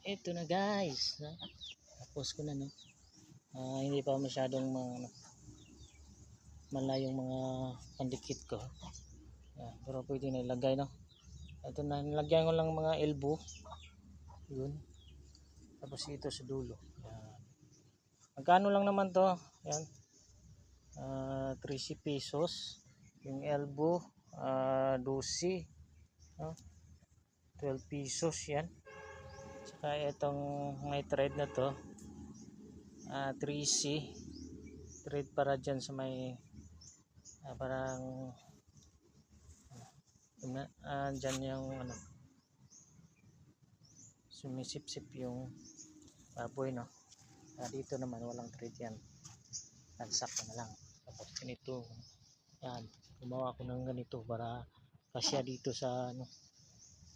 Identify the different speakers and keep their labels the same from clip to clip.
Speaker 1: ito na guys, tapos ko na, no. Hindi pa masyadong malayong mga pandikit ko. Pero pwede na ilagay, no. Ito na, nilagyan ko lang mga elbow yun, tapos ito sa dulo. Yan. Magkano lang naman to, yan, 30 pesos yung elbow, 12, no? 12 pesos yan. Saka itong may thread na to, 3C thread para dyan sa may parang dyan yung sumisip-sip yung baboy, no. Dito naman walang thread yan, lansak na lang. Tapos ganito, yan, gumawa ko ng ganito para kasya dito sa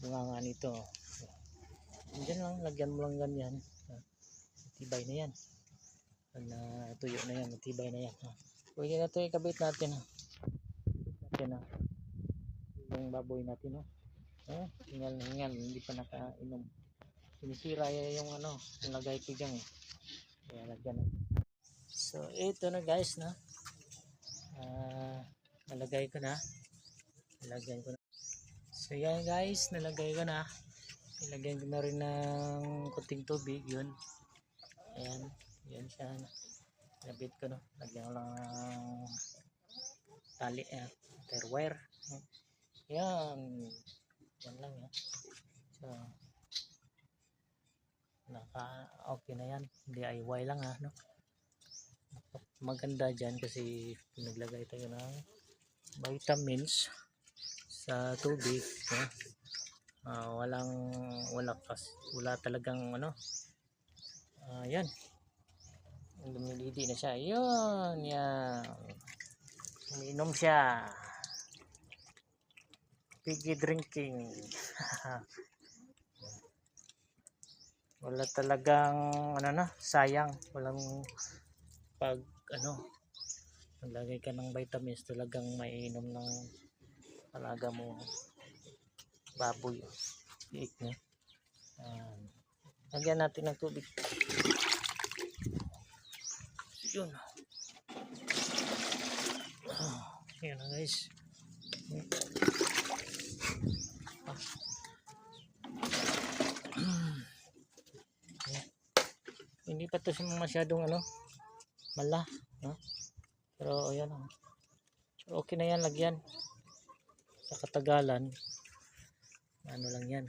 Speaker 1: bunganga nito. Diyan lang, lagyan mo lang ganyan, matibay na yan. Tuyo na yan, matibay na yan. Pwede na ito ikabit natin, yung baboy natin, hingal, hindi pa nakainom. Sinisira yung nilagay ko dyan, kaya lagyan na. So ito na guys, no. Nalagay ko na. So yan guys, nalagay ko na. Ilagyan ko na rin ng kunting tubig, yun. Ayan, yan siya. Nabit ko, no. Lagyan ko lang ng tali, wire. Yan. Yan lang, yan. So, okay na yan. DIY lang, no. Maganda dyan kasi naglagay tayo ng vitamins sa tubig, no? Wala talagang yan, lumilidi na siya, yun, yan, umiinom siya, piggy drinking. Wala talagang sayang, walang pag naglagay ka ng vitamins, talagang maiinom ng alaga mo baboy, iik niya. Lagyan natin ng tubig, yun. Yan na guys. Hindi pa to masyadong mala, no? Pero ayan, okay na yan, lagyan. Sa katagalan lang yan.